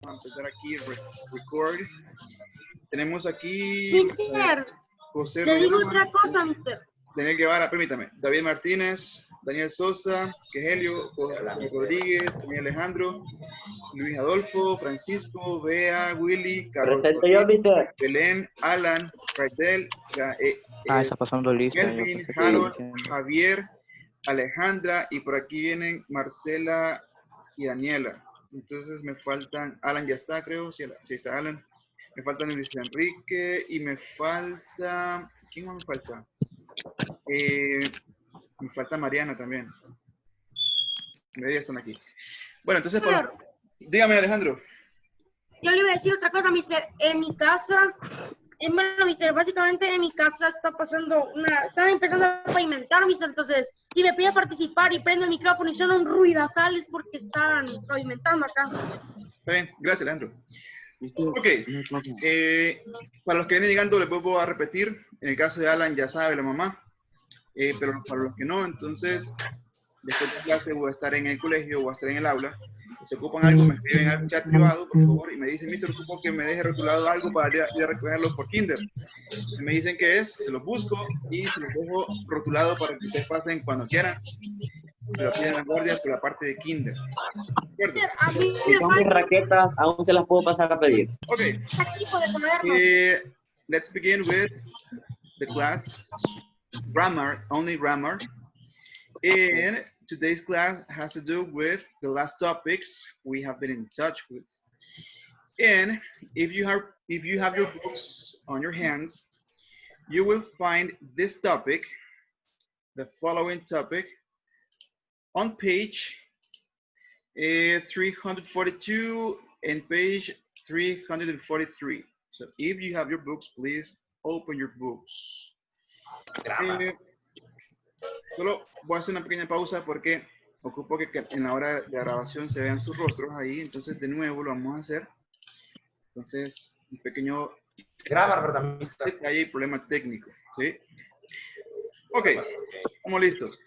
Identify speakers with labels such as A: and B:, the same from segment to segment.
A: a empezar aquí, record. Tenemos aquí
B: Mister,
A: José
B: le digo
A: Román,
B: otra cosa, mister.
A: Daniel Guevara, permítame, David Martínez, Daniel Sosa, Quegelio, José Rodríguez, Daniel Alejandro, Luis Adolfo, Francisco, Bea, Willy, Carlos
C: Presente yo,
A: Joaquín,
C: mister.
A: Belén, Alan, Raidel,
D: Está pasando lista, yo
A: Melvin,
D: pensé que estaba
A: Harold,
D: diciendo.
A: Javier, Alejandra, y por aquí vienen Marcela y Daniela. Entonces me faltan, Alan ya está, creo, sí está Alan. Me faltan Luis Enrique y me falta, ¿quién más me falta? Me falta Mariana también. Media están aquí. Bueno, entonces, dígame, Alejandro.
B: Yo le iba a decir otra cosa, mister. En mi casa, bueno, mister, básicamente en mi casa están empezando a pavimentar, mister. Entonces, si me pide participar y prende el micrófono y suena un ruidazal es porque están pavimentando acá.
A: Está bien, gracias, Alejandro. Ok, para los que vienen llegando les vuelvo a repetir. En el caso de Alan ya sabe la mamá, pero para los que no, entonces después de clase voy a estar en el colegio, voy a estar en el aula. Si ocupan algo, me escriben al chat privado, por favor, y me dicen, mister, ocupo que me deje rotulado algo para ir a recogerlo por Kinder. Si me dicen qué es, se los busco y se los dejo rotulado para que ustedes pasen cuando quieran. Se lo piden a guardias por la parte de Kinder. ¿De acuerdo?
B: Mister, a mí
C: Si
B: me
C: son mis
B: falta
C: raquetas, aún se las puedo pasar a pedir.
A: Ok,
B: un tipo de cuaderno.
A: let's begin with the class grammar, only grammar. And today's class has to do with the last topics we have been in touch with. And if you have your books on your hands, you will find this topic, the following topic, on page 342 and page 343. So if you have your books, please open your books. Solo voy a hacer una pequeña pausa porque ocupo que en la hora de grabación se vean sus rostros ahí. Entonces, de nuevo lo vamos a hacer. Entonces, un pequeño detalle y problema técnico. ¿Sí? Ok, estamos listos.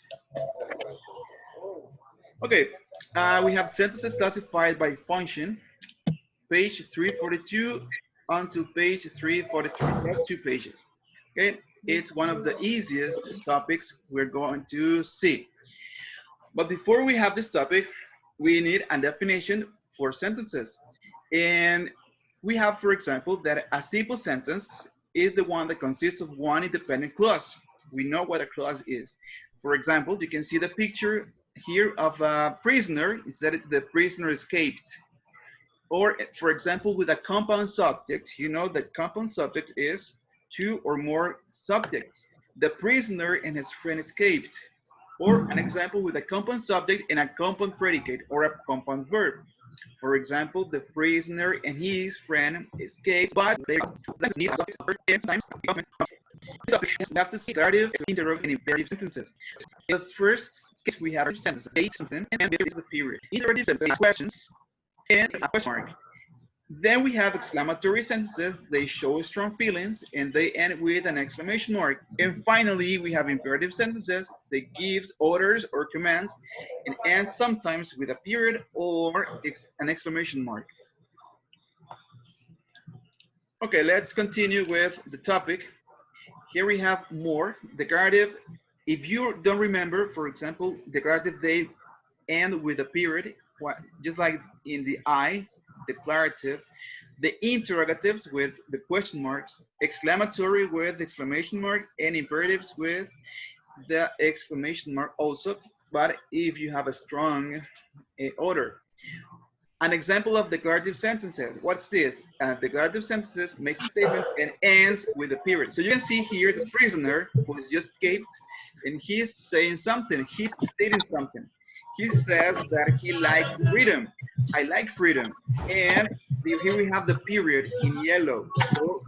A: Okay, we have sentences classified by function, page 342 until page 343. That's 2 pages. Okay, it's one of the easiest topics we're going to see. But before we have this topic, we need a definition for sentences. And we have, for example, that a simple sentence is the one that consists of one independent clause. We know what a clause is. For example, you can see the picture here of a prisoner. It said the prisoner escaped. Or, for example, with a compound subject, you know that compound subject is 2 or more subjects. The prisoner and his friend escaped. Or an example with a compound subject and a compound predicate or a compound verb. For example, the prisoner and his friend escaped, but they have to see declarative, interrogative, and imperative sentences. The first case we have a sentence, something, and there is the period. Interrogative sentences, questions, and a question mark. Then we have exclamatory sentences. They show strong feelings and they end with an exclamation mark. And finally, we have imperative sentences. They give orders or commands and end sometimes with a period or an exclamation mark. Okay, let's continue with the topic. Here we have more declarative. If you don't remember, for example, declarative, they end with a period, just like in the I, declarative, the interrogatives with the question marks, exclamatory with the exclamation mark, and imperatives with the exclamation mark also, but if you have a strong order. An example of declarative sentences, what's this? Declarative sentences makes a statement and ends with a period. So you can see here the prisoner who has just escaped, and he's saying something, he's stating something. He says that he likes freedom. I like freedom. And here we have the period in yellow. So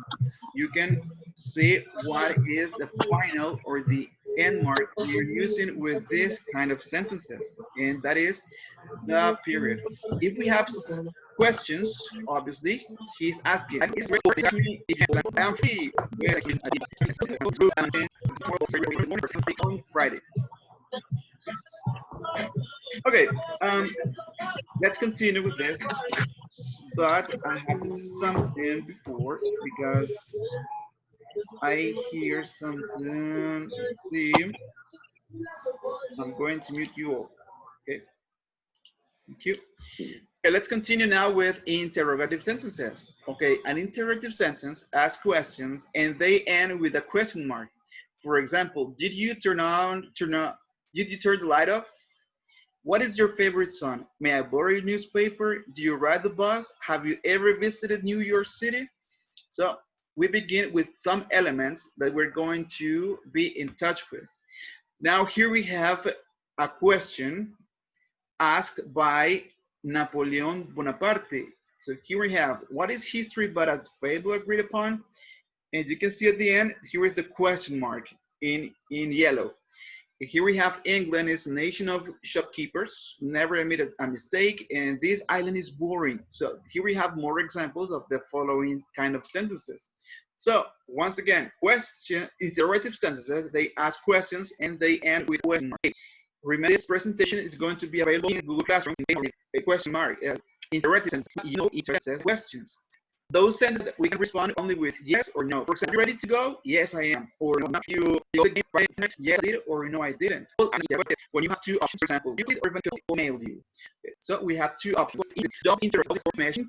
A: you can see what is the final or the end mark we're using with this kind of sentences. And that is the period. If we have questions, obviously, he's asking, I'm free on Friday. Okay, let's continue with this. but I have to do something before because I hear something. Let's see. I'm going to mute you all. Okay. Thank you. Okay, let's continue now with interrogative sentences. Okay, an interrogative sentence asks questions and they end with a question mark. For example, did you turn the light off? What is your favorite song? May I borrow your newspaper? Do you ride the bus? Have you ever visited New York City? So we begin with some elements that we're going to be in touch with. Now here we have a question asked by Napoleon Bonaparte. So here we have, what is history but a fable agreed upon? And you can see at the end, here is the question mark in yellow. Here we have England is a nation of shopkeepers, never admitted a mistake, and this island is boring. So here we have more examples of the following kind of sentences. So once again, interrogative sentences, they ask questions and they end with question mark. Remember, this presentation is going to be available in Google Classroom. A question mark, interrogative sentence, it says questions. Those sentences we can respond only with yes or no. For example, you ready to go? Yes, I am. Or no, you the game right next? Yes, I did. Or no, I didn't. When you have two options, for example, you or eventually email you. So we have two options. Don't interrupt information.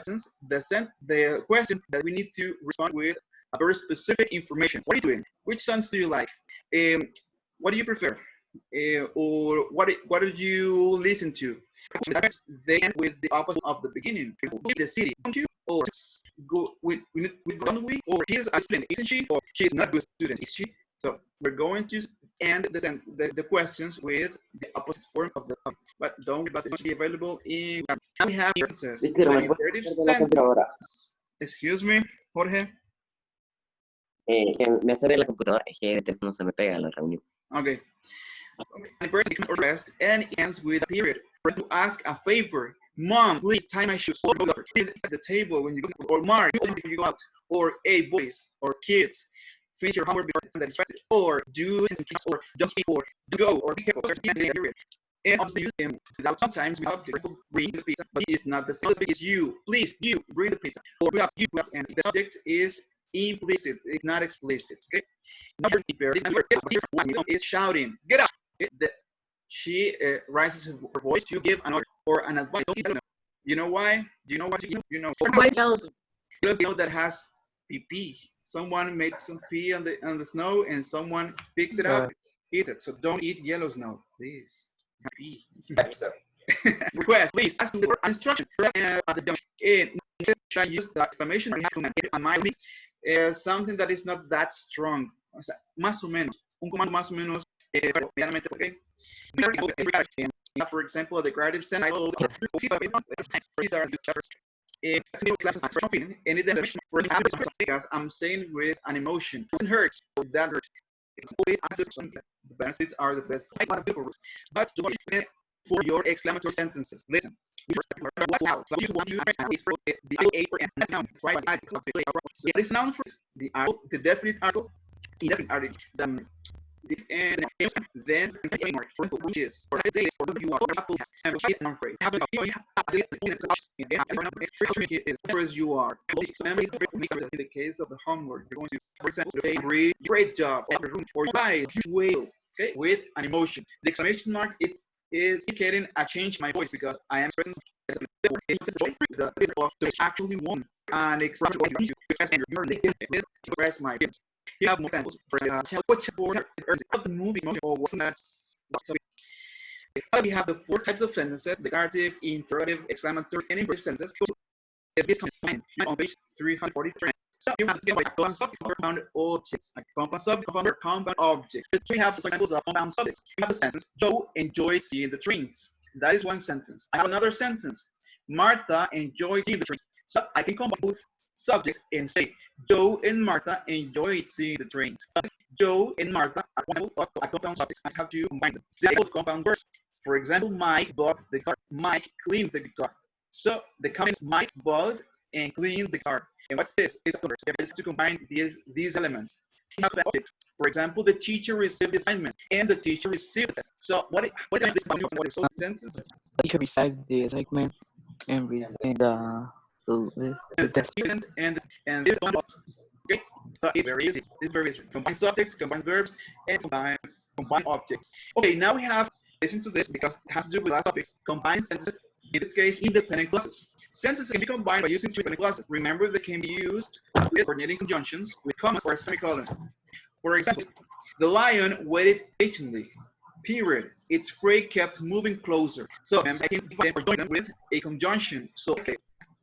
A: The question that we need to respond with a very specific information. What are you doing? Which songs do you like? What do you prefer? Or what did you listen to? Then with the opposite of the beginning. Leave the city, don't you? Or go with we? Or she's a student, isn't she? Or she's not a good student, is she? So we're going to end the questions with the opposite form of the but don't worry about this. It will be available in. Now we have sentences. Excuse me, Jorge.
C: Me acerqué la computadora, es que el teléfono se me pega a la reunión.
A: Okay. And or rest and it ends with a period. To ask a favor, Mom, please tie my shoes. Or please at the table when you go. Or Mark, before you go out. Or hey, boys or kids, finish your homework before that is expected. Or do or don't speak or do go or be careful. Period. And obviously, without sometimes we have to bring the pizza, but it's not the same as you. Please, you bring the pizza. Or we have you, and the subject is implicit. It's not explicit. Okay. Number is shouting. Get up. She raises her voice to give an order or an advice. You know why? Do you know what you know? Yellows that has pee. Someone made some pee on the snow and someone picks it up, eat it. So don't eat yellow snow, please. Pee. Request, please ask for instruction. Should I use the exclamation on my list? Something that is not that strong. O sea, más o menos. Un comando más o menos. Okay. For example, the creative sentence. These are the and it then because I'm saying with an emotion. It hurts. That hurts. The benefits are the best. But for your exclamatory sentences, listen. This noun for the article, the definite article, indefinite article. And then which is or days or you are apple and I'm afraid as you are in the case of the homework you're going to for example say great job or right whale okay with an emotion. The exclamation mark it is indicating a change in my voice because I am expressing the actually won and express my feelings. You have more examples. For example, which of the movie or wasn't that? So we have the four types of sentences: declarative, interrogative, exclamatory, and imperative sentences. This combined on page 343. So you have the same compound objects, compound objects. We have examples of compound subjects. We have the sentence: Joe enjoys seeing the trains. That is one sentence. I have another sentence: Martha enjoys seeing the trains. So I can combine both subjects and say Joe and Martha enjoyed seeing the trains. Joe and Martha are compound subjects. I have to combine them. They are both compound words. For example, Mike bought the guitar. Mike cleaned the guitar. So the comments Mike bought and cleaned the guitar. And what's this? It's to combine these elements. We have the object. For example, the teacher received the assignment and the teacher received it. So what is this sentence?
D: The teacher received the assignment and received the
A: and this one. Okay, so it's very easy. It's very easy. Combine subjects, combine verbs, and combine objects. Okay, now we have listen to this because it has to do with last topic. Combine sentences. In this case, independent clauses. Sentences can be combined by using two independent clauses. Remember, they can be used with coordinating conjunctions, with commas, or a semicolon. For example, the lion waited patiently. Period. Its prey kept moving closer. So I can join them with a conjunction. So okay,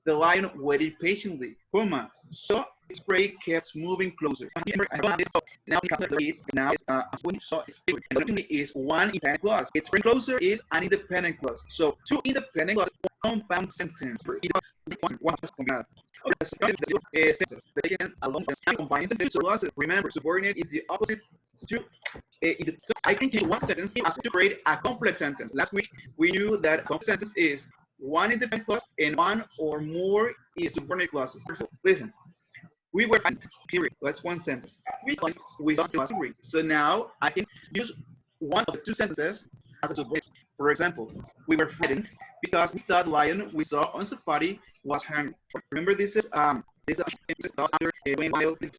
A: the lion waited patiently, comma. So its prey kept moving closer. Now is one independent clause. Its prey closer is an independent clause. So two independent clauses compound sentence. One combined. Okay, they can along combine sentences clauses. Remember, subordinate is the opposite to. I can use one sentence as to create a complex sentence. Last week we knew that a complex sentence is one independent clause and one or more is subordinate clauses. So listen, we were fine, period. That's one sentence. We thought was hungry. So now I can use one of the two sentences as a subordinate. For example, we were fighting because we thought the lion we saw on safari was hungry. Remember, this is this is after while is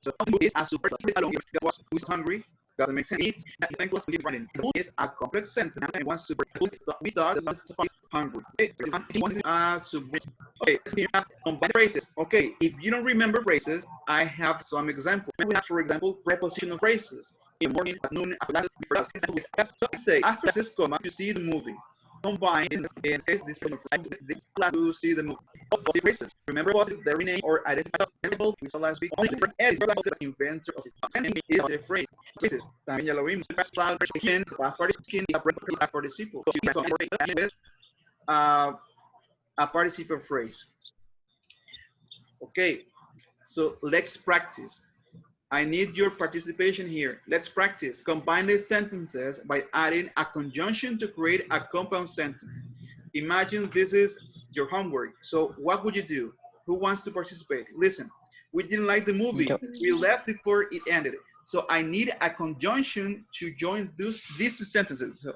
A: a subordinate was hungry. Doesn't make sense. It's an clause we running. The is a complex sentence and one subordinate. We thought the safari was hungry. Okay, so we have combined phrases. Okay, if you don't remember phrases, I have some examples. We have, for example, prepositional phrases. In the morning, at noon, after that, before that. With so say after this comma, you see the movie. Combine in this case this class to see the movie. Positive phrases. Remember positive, the rename or identify example we saw last week. Only the inventor of this sentence is a phrase. Phrases. También ya lo vimos. Past participle, past participle. So with a participle phrase. Okay, so let's practice. I need your participation here. Let's practice. Combine these sentences by adding a conjunction to create a compound sentence. Imagine this is your homework. So what would you do? Who wants to participate? Listen, we didn't like the movie. We left before it ended. So I need a conjunction to join these two sentences. So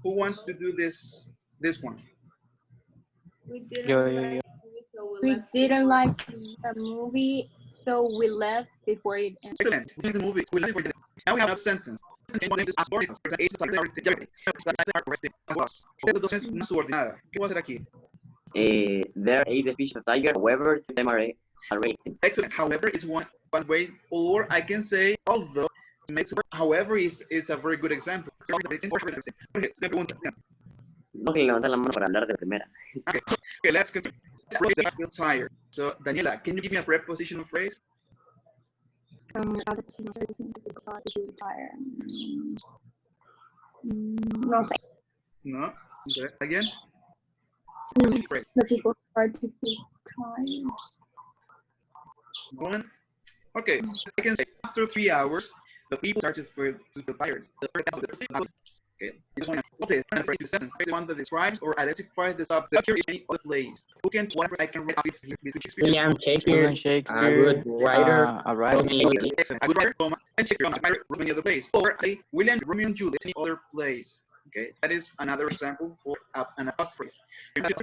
A: who wants to do this one?
E: We didn't like the movie, so we left before it ended.
A: Excellent. The movie. We left before it ended. Now we have a sentence. ¿Qué voy a hacer aquí?
C: There is a fish of tiger, however, two of them are extinct.
A: Excellent. However, is one way, or I can say, although, however, it's a very good example.
C: No que levantar la mano para hablar de primera.
A: Okay, let's continue. I feel tired. So, Daniela, can you give me a prepositional phrase?
E: No sé.
A: No. Okay. Again.
E: The people start to feel tired.
A: One. Okay. I can say after 3 hours, the people start to feel tired. Okay. This one. Okay. The sentence. The one that describes or identifies the subject in any other place. Who can? Whatever I can read.
F: William Shakespeare. A good writer.
D: A writer.
A: Excellent. A good writer, and Shakespeare, any other place. Or say William, Romeo and Juliet, any other place. Okay, that is another example for an apostrophe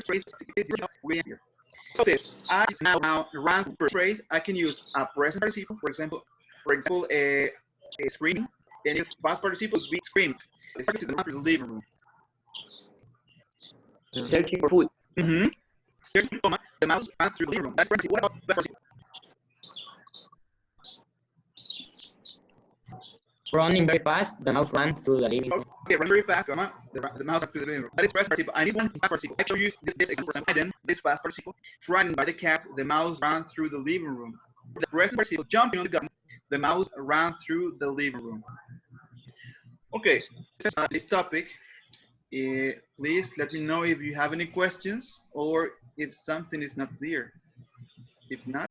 A: phrase. This I now run through phrase. I can use a present participle, for example, a screaming, and if past participle be screamed. It's to the living room.
C: Searching for food.
A: Mm-hmm. Searching for the mouse ran through the living room. That's participle. What about best participle?
F: Running very fast, the mouse ran through the living room.
A: Okay, run very fast, the mouse ran through the living room. That is past participle. I need one past participle. Actually, use this example. Then this past participle. Running by the cat, the mouse ran through the living room. The present participle jumping on the gun, the mouse ran through the living room. Okay, this topic. Please let me know if you have any questions or if something is not clear. If not,